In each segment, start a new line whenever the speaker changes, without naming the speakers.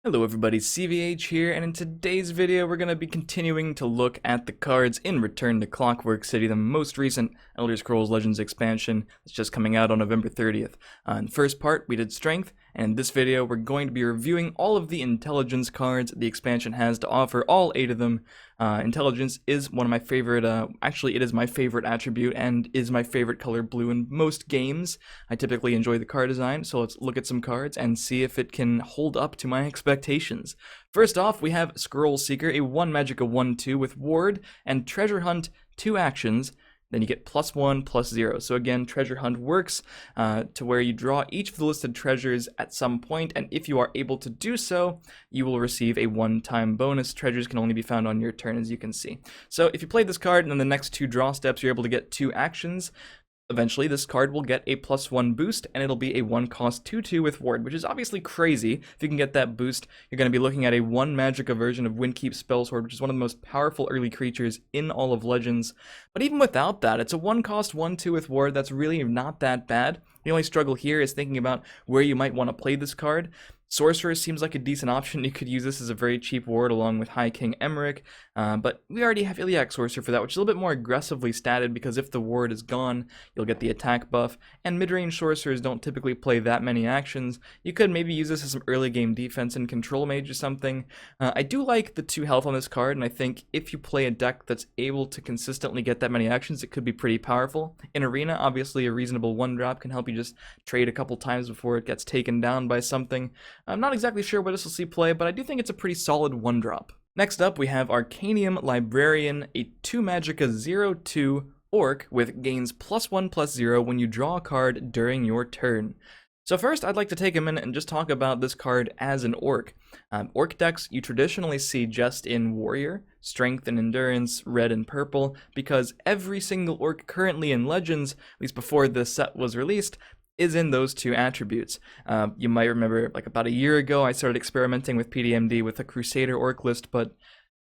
Hello everybody, CVH here, and in today's video we're going to be continuing to look at the cards in Return to Clockwork City, the most recent Elder Scrolls Legends expansion that's just coming out on November 30th. In the first part we did Strength, and in this video we're going to be reviewing all of the Intelligence cards the expansion has to offer, all 8 of them. Intelligence is one of my favorite, actually it is my favorite attribute and is my favorite color blue in most games. I typically enjoy the card design, so let's look at some cards and see if it can hold up to my expectations. First off, we have Scroll Seeker, a 1 Magicka 1/2 with Ward and Treasure Hunt, 2 actions. Then you get +1, +0. So again, Treasure Hunt works to where you draw each of the listed treasures at some point, and if you are able to do so, you will receive a one-time bonus. Treasures can only be found on your turn, as you can see. So if you play this card and then the next 2 draw steps, you're able to get 2 actions. Eventually, this card will get a +1 boost, and it'll be a 1-cost 2/2 with Ward, which is obviously crazy. If you can get that boost, you're going to be looking at a 1 Magicka version of Windkeep Spellsword, which is one of the most powerful early creatures in all of Legends. But even without that, it's a 1-cost 1/2 with Ward. That's really not that bad. The only struggle here is thinking about where you might want to play this card. Sorcerer seems like a decent option. You could use this as a very cheap ward along with High King Emmerich, but we already have Iliac Sorcerer for that, which is a little bit more aggressively statted because if the ward is gone, you'll get the attack buff, and mid-range sorcerers don't typically play that many actions. You could maybe use this as some early game defense and Control Mage or something. I do like the 2 health on this card, and I think if you play a deck that's able to consistently get that many actions, it could be pretty powerful. In Arena, obviously a reasonable 1-drop can help you just trade a couple times before it gets taken down by something. I'm not exactly sure where this will see play, but I do think it's a pretty solid 1-drop. Next up, we have Arcaneum Librarian, a 2 Magicka 0/2 Orc with gains +1/+0 when you draw a card during your turn. So first, I'd like to take a minute and just talk about this card as an Orc. Orc decks you traditionally see just in Warrior, Strength and Endurance, Red and Purple, because every single Orc currently in Legends, at least before this set was released, is in those 2 attributes. You might remember, like about a year ago, I started experimenting with PDMD with a Crusader Orc list, but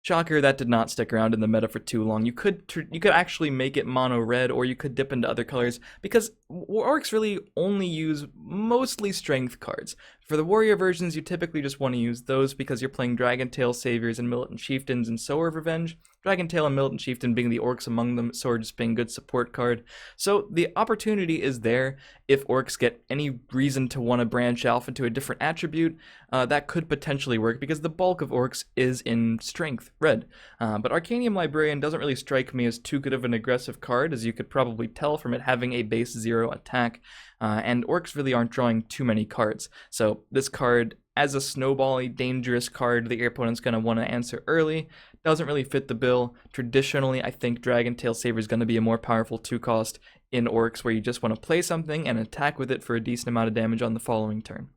shocker, that did not stick around in the meta for too long. You could actually make it mono red, or you could dip into other colors, because Orcs really only use mostly strength cards. For the warrior versions, you typically just want to use those because you're playing Dragontail Saviors and Militant Chieftains and Sower of Revenge. Dragontail and Militant Chieftain being the Orcs among them, Sower just being a good support card. So the opportunity is there if Orcs get any reason to want to branch off into a different attribute. That could potentially work because the bulk of Orcs is in Strength, Red. But Arcaneum Librarian doesn't really strike me as too good of an aggressive card, as you could probably tell from it having a base 0 attack. And Orcs really aren't drawing too many cards. So this card, as a snowbally, dangerous card that your opponent's going to want to answer early, doesn't really fit the bill. Traditionally, I think Dragontail Saver is going to be a more powerful 2-cost in Orcs, where you just want to play something and attack with it for a decent amount of damage on the following turn.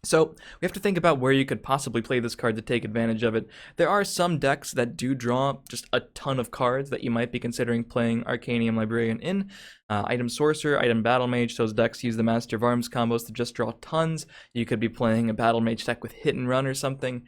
So we have to think about where you could possibly play this card to take advantage of it. There are some decks that do draw just a ton of cards that you might be considering playing Arcaneum Librarian in. Item Sorcerer, Item Battle Mage, those decks use the Master of Arms combos to just draw tons. You could be playing a Battle Mage deck with Hit and Run or something.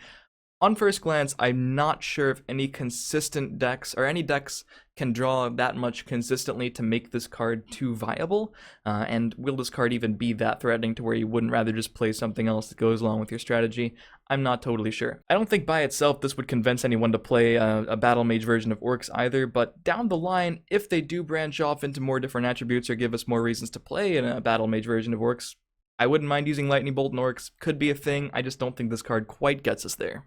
On first glance, I'm not sure if any consistent decks, or any decks, can draw that much consistently to make this card too viable, and will this card even be that threatening to where you wouldn't rather just play something else that goes along with your strategy? I'm not totally sure. I don't think by itself this would convince anyone to play a Battle Mage version of Orcs either, but down the line, if they do branch off into more different attributes or give us more reasons to play in a Battle Mage version of Orcs, I wouldn't mind using Lightning Bolt in Orcs. Could be a thing, I just don't think this card quite gets us there.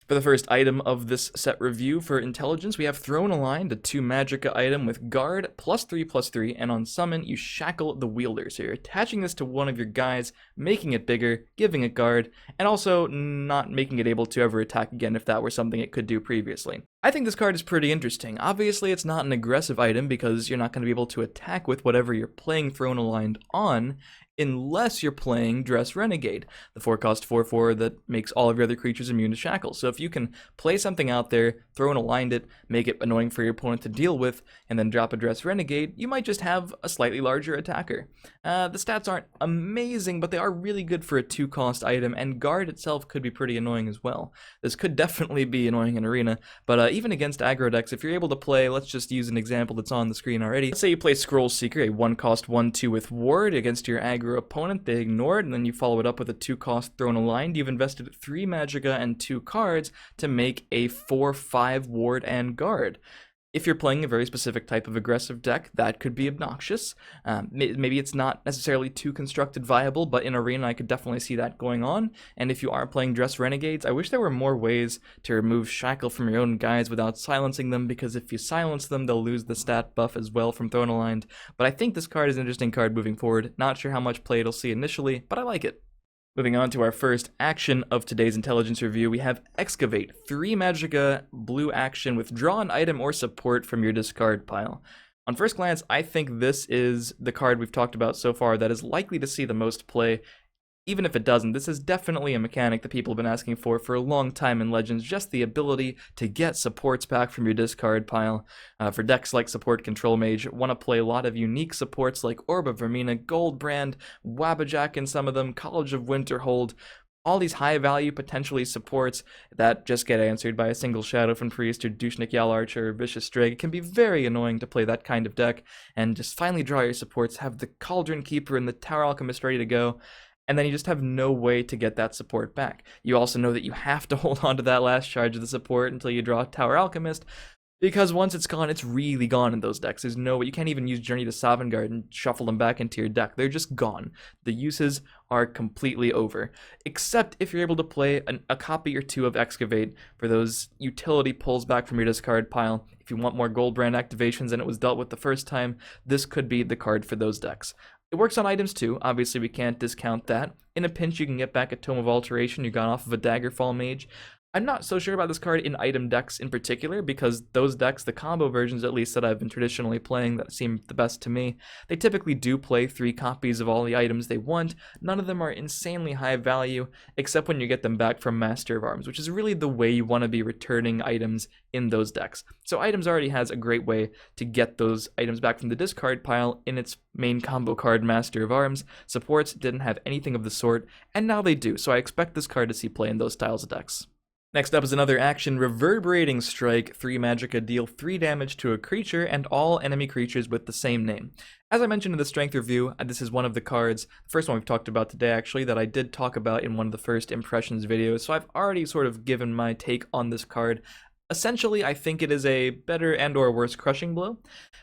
For the first item of this set review for Intelligence, we have Throne Aligned, a 2 Magicka item with Guard, +3/+3, and on Summon, you shackle the Wielder. So you're attaching this to one of your guys, making it bigger, giving it Guard, and also not making it able to ever attack again if that were something it could do previously. I think this card is pretty interesting. Obviously, it's not an aggressive item because you're not going to be able to attack with whatever you're playing Throne Aligned on, unless you're playing Dress Renegade, the 4-cost 4/4 that makes all of your other creatures immune to shackles. So if you can play something out there, throw an aligned it, make it annoying for your opponent to deal with, and then drop a Dress Renegade, you might just have a slightly larger attacker. The stats aren't amazing, but they are really good for a 2-cost item, and Guard itself could be pretty annoying as well. This could definitely be annoying in Arena, but even against aggro decks, if you're able to play, let's just use an example that's on the screen already. Let's say you play Scroll Seeker, a 1-cost 1/2 with Ward against your aggro opponent, they ignore it, and then you follow it up with a 2-cost Throne Aligned. You've invested 3 Magicka and 2 cards to make a 4/5 Ward and Guard. If you're playing a very specific type of aggressive deck, that could be obnoxious. Maybe it's not necessarily too constructed viable, but in Arena I could definitely see that going on. And if you are playing Dress Renegades, I wish there were more ways to remove Shackle from your own guys without silencing them, because if you silence them, they'll lose the stat buff as well from Throne Aligned. But I think this card is an interesting card moving forward. Not sure how much play it'll see initially, but I like it. Moving on to our first action of today's intelligence review, we have Excavate, 3 Magicka, blue action with draw an item or support from your discard pile. On first glance, I think this is the card we've talked about so far that is likely to see the most play. Even if it doesn't, this is definitely a mechanic that people have been asking for a long time in Legends, just the ability to get supports back from your discard pile. For decks like Support Control Mage, want to play a lot of unique supports like Orb of Vermina, Goldbrand, Wabbajack in some of them, College of Winterhold, all these high-value, potentially supports that just get answered by a single Shadowfen Priest or Dushnik Yal Archer or Vicious Drake. It can be very annoying to play that kind of deck, and just finally draw your supports, have the Cauldron Keeper and the Tower Alchemist ready to go, and then you just have no way to get that support back. You also know that you have to hold on to that last charge of the support until you draw Tower Alchemist, because once it's gone, it's really gone in those decks. There's no way, you can't even use Journey to Sovngarde and shuffle them back into your deck. They're just gone. The uses are completely over, except if you're able to play a copy or 2 of Excavate for those utility pulls back from your discard pile. If you want more Goldbrand activations than it was dealt with the first time, this could be the card for those decks. It works on items too, obviously we can't discount that. In a pinch you can get back a Tome of Alteration you got off of a Daggerfall Mage. I'm not so sure about this card in item decks in particular, because those decks, the combo versions at least that I've been traditionally playing that seem the best to me, they typically do play 3 copies of all the items they want. None of them are insanely high value, except when you get them back from Master of Arms, which is really the way you want to be returning items in those decks. So items already has a great way to get those items back from the discard pile in its main combo card, Master of Arms. Supports didn't have anything of the sort, and now they do, so I expect this card to see play in those styles of decks. Next up is another action, Reverberating Strike, 3 Magicka, deal 3 damage to a creature and all enemy creatures with the same name. As I mentioned in the strength review, this is one of the cards, the first one we've talked about today actually, that I did talk about in one of the first impressions videos, so I've already sort of given my take on this card. Essentially, I think it is a better and or worse Crushing Blow.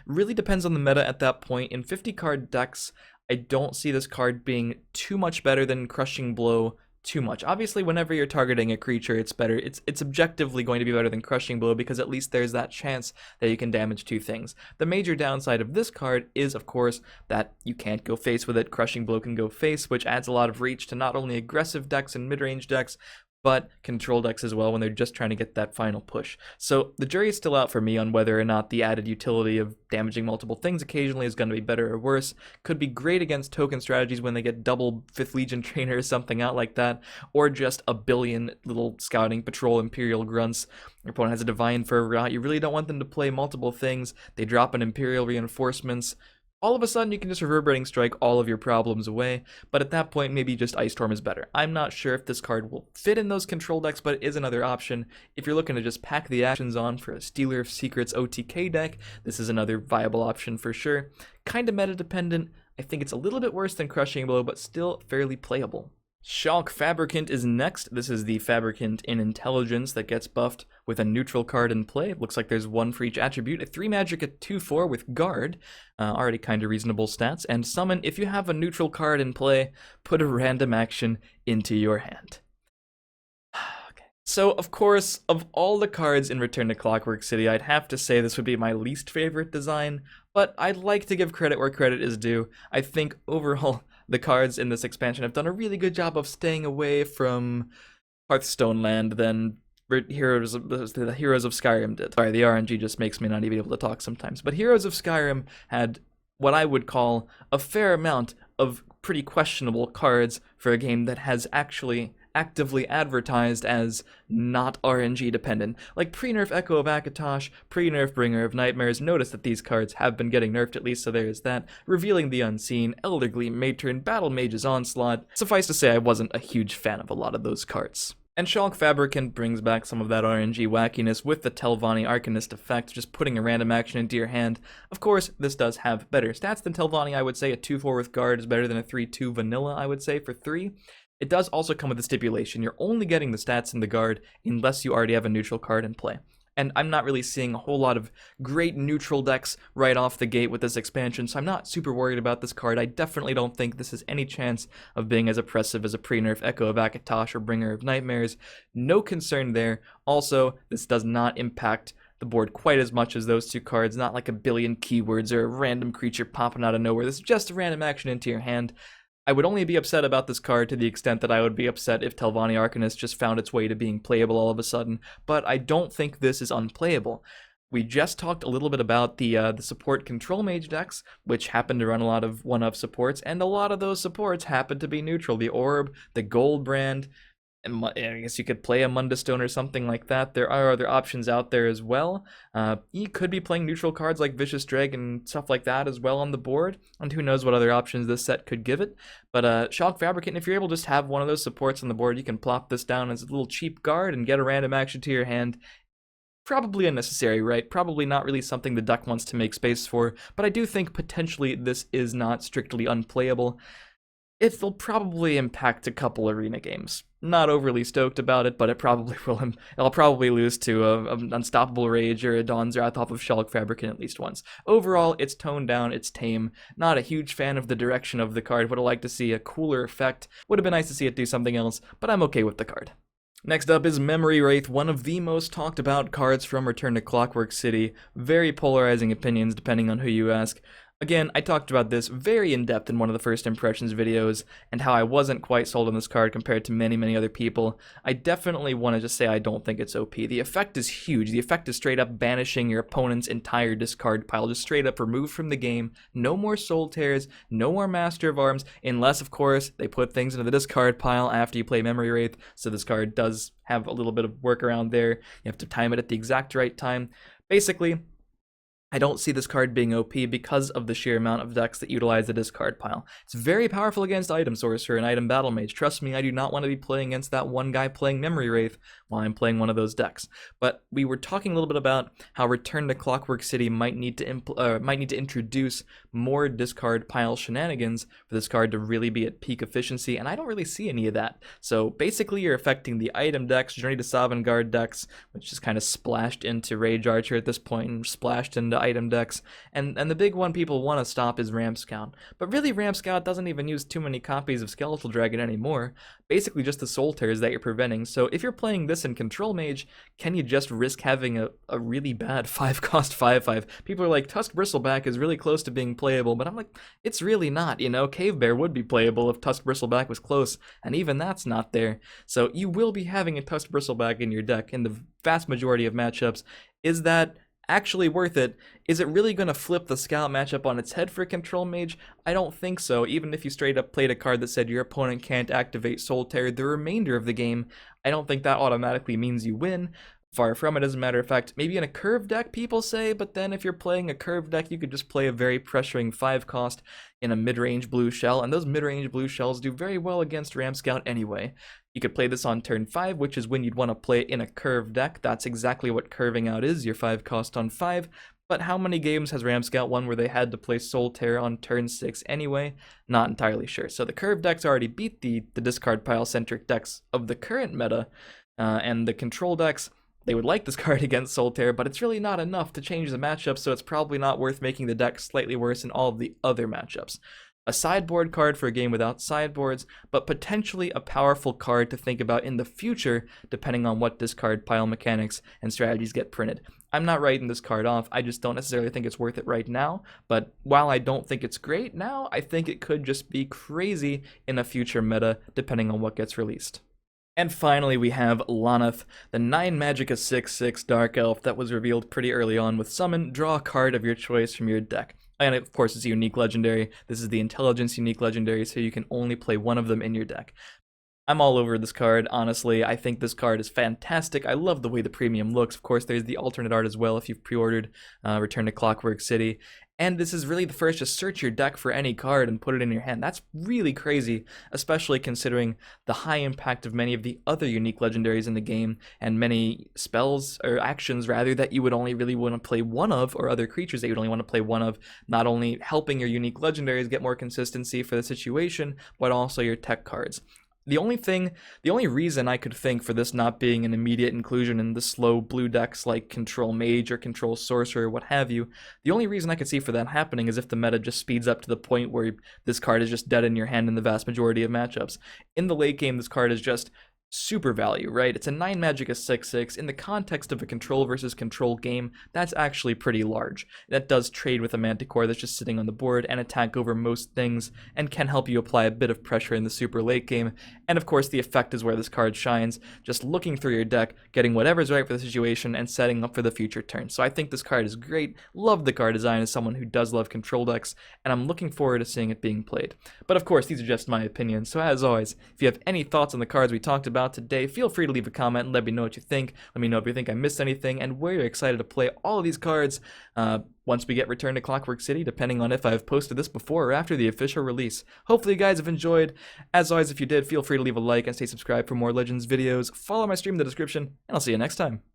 Really depends on the meta at that point. In 50-card decks, I don't see this card being too much better than Crushing Blow too much. Obviously, whenever you're targeting a creature, it's better. It's objectively going to be better than Crushing Blow, because at least there's that chance that you can damage 2 things. The major downside of this card is, of course, that you can't go face with it. Crushing Blow can go face, which adds a lot of reach to not only aggressive decks and mid-range decks, but control decks as well when they're just trying to get that final push. So the jury is still out for me on whether or not the added utility of damaging multiple things occasionally is going to be better or worse. Could be great against token strategies when they get double 5th Legion Trainer or something out like that, or just a billion little scouting patrol Imperial grunts. Your opponent has a Divine for a route, you really don't want them to play multiple things, they drop an Imperial Reinforcements. All of a sudden you can just Reverberating Strike all of your problems away, but at that point maybe just Ice Storm is better. I'm not sure if this card will fit in those control decks, but it is another option. If you're looking to just pack the actions on for a Stealer of Secrets OTK deck, this is another viable option for sure. Kinda meta dependent, I think it's a little bit worse than Crushing Blow, but still fairly playable. Shulk Fabricant is next. This is the Fabricant in Intelligence that gets buffed with a neutral card in play. It looks like there's 1 for each attribute. A 3 Magicka 2/4 with Guard, already kind of reasonable stats. And Summon, if you have a neutral card in play, put a random action into your hand. Okay. So, of course, of all the cards in Return to Clockwork City, I'd have to say this would be my least favorite design, but I'd like to give credit where credit is due. I think overall, the cards in this expansion have done a really good job of staying away from Hearthstone land than the Heroes of Skyrim did. Sorry, the RNG just makes me not even able to talk sometimes. But Heroes of Skyrim had what I would call a fair amount of pretty questionable cards for a game that has actually actively advertised as not RNG dependent. Like pre-nerf Echo of Akatosh, pre-nerf Bringer of Nightmares. Notice that these cards have been getting nerfed at least, so there is that. Revealing the Unseen, Elder Gleam Matron, Battle Mage's Onslaught. Suffice to say, I wasn't a huge fan of a lot of those cards. And Shulk Fabricant brings back some of that RNG wackiness with the Telvanni Arcanist effect, just putting a random action into your hand. Of course, this does have better stats than Telvanni, I would say. A 2-4 with guard is better than a 3-2 vanilla, I would say, for 3. It does also come with a stipulation. You're only getting the stats in the guard unless you already have a neutral card in play. And I'm not really seeing a whole lot of great neutral decks right off the gate with this expansion, so I'm not super worried about this card. I definitely don't think this has any chance of being as oppressive as a pre-nerf Echo of Akatosh or Bringer of Nightmares. No concern there. Also, this does not impact the board quite as much as those two cards, not like a billion keywords or a random creature popping out of nowhere. This is just a random action into your hand. I would only be upset about this card to the extent that I would be upset if Telvanni Arcanist just found its way to being playable all of a sudden, but I don't think this is unplayable. We just talked a little bit about the support Control Mage decks, which happen to run a lot of 1-of supports, and a lot of those supports happen to be neutral. The Orb, the Gold Brand, and I guess you could play a Mundastone or something like that. There are other options out there as well. You could be playing neutral cards like Vicious Dragon and stuff like that as well on the board, and who knows what other options this set could give it. But Shulk Fabricant, if you're able to just have one of those supports on the board, you can plop this down as a little cheap guard and get a random action to your hand. Probably unnecessary, right? Probably not really something the deck wants to make space for, but I do think potentially this is not strictly unplayable. It'll probably impact a couple arena games. Not overly stoked about it, but it probably will. I'll probably lose to a Unstoppable Rage or a Dawn's Wrath off of Shulk Fabricant at least once. Overall, it's toned down, it's tame. Not a huge fan of the direction of the card. Would have liked to see a cooler effect. Would have been nice to see it do something else, but I'm okay with the card. Next up is Memory Wraith, one of the most talked about cards from Return to Clockwork City. Very polarizing opinions depending on who you ask. Again, I talked about this very in-depth in one of the first impressions videos, and how I wasn't quite sold on this card compared to many other people. I definitely want to just say I don't think it's OP. The effect is huge. The effect is straight up banishing your opponent's entire discard pile, just straight up removed from the game. No more Soul Tears, no more Master of Arms, unless, of course, they put things into the discard pile after you play Memory Wraith, so this card does have a little bit of workaround there. You have to time it at the exact right time. Basically, I don't see this card being OP because of the sheer amount of decks that utilize the discard pile. It's very powerful against Item Sorcerer and Item Battle Mage. Trust me, I do not want to be playing against that one guy playing Memory Wraith while I'm playing one of those decks. But we were talking a little bit about how Return to Clockwork City might need to introduce more discard pile shenanigans for this card to really be at peak efficiency, and I don't really see any of that. So basically, you're affecting the item decks, Journey to Sovngarde decks, which is kind of splashed into Rage Archer at this point and splashed into item decks, and the big one people want to stop is Ram Scout. But really, Ram Scout doesn't even use too many copies of Skeletal Dragon anymore. Basically just the Soul Tears that you're preventing. So if you're playing this in Control Mage, can you just risk having a really bad 5-cost 5/5? People are like, Tusk Bristleback is really close to being playable, but I'm like, it's really not, you know? Cave Bear would be playable if Tusk Bristleback was close, and even that's not there. So you will be having a Tusk Bristleback in your deck in the vast majority of matchups. Is that actually worth it? Is it really going to flip the Scout matchup on its head for Control Mage? I don't think so. Even if you straight up played a card that said your opponent can't activate Soul Tear the remainder of the game, I don't think that automatically means you win. Far from it, as a matter of fact. Maybe in a curve deck, people say, but then if you're playing a curve deck, you could just play a very pressuring 5-cost in a mid-range blue shell, and those mid-range blue shells do very well against Ram Scout anyway. You could play this on turn 5, which is when you'd want to play it in a curve deck. That's exactly what curving out is, your 5-cost on 5. But how many games has Ram Scout won where they had to play Soul Tear on turn 6 anyway? Not entirely sure. So the curve decks already beat the discard pile-centric decks of the current meta, and the control decks, they would like this card against Soul Tear, but it's really not enough to change the matchup, so it's probably not worth making the deck slightly worse in all of the other matchups. A sideboard card for a game without sideboards, but potentially a powerful card to think about in the future, depending on what discard pile mechanics and strategies get printed. I'm not writing this card off, I just don't necessarily think it's worth it right now, but while I don't think it's great now, I think it could just be crazy in a future meta, depending on what gets released. And finally, we have Laaneth, the 9 Magicka 6/6 Dark Elf that was revealed pretty early on with Summon. Draw a card of your choice from your deck. And of course, it's a unique legendary. This is the Intelligence unique legendary, so you can only play one of them in your deck. I'm all over this card, honestly. I think this card is fantastic. I love the way the premium looks. Of course, there's the alternate art as well if you've pre-ordered Return to Clockwork City. And this is really the first to search your deck for any card and put it in your hand. That's really crazy, especially considering the high impact of many of the other unique legendaries in the game and many spells, or actions rather, that you would only really want to play one of, or other creatures that you would only want to play one of, not only helping your unique legendaries get more consistency for the situation, but also your tech cards. The only reason I could think for this not being an immediate inclusion in the slow blue decks like Control Mage or Control Sorcerer or what have you, the only reason I could see for that happening is if the meta just speeds up to the point where this card is just dead in your hand in the vast majority of matchups. In the late game, this card is just super value, right? It's a 9 magic, a 6/6. In the context of a control versus control game, that's actually pretty large. That does trade with a Manticore that's just sitting on the board and attack over most things, and can help you apply a bit of pressure in the super late game. And of course, the effect is where this card shines, just looking through your deck, getting whatever's right for the situation, and setting up for the future turn. So I think this card is great. Love the card design as someone who does love control decks, and I'm looking forward to seeing it being played. But of course, these are just my opinions, so as always, if you have any thoughts on the cards we talked about today, feel free to leave a comment and let me know what you think. Let me know if you think I missed anything and where you're excited to play all of these cards once we get Return to Clockwork City, depending on if I've posted this before or after the official release. Hopefully you guys have enjoyed. As always, if you did, feel free to leave a like and stay subscribed for more Legends videos. Follow my stream in the description, and I'll see you next time.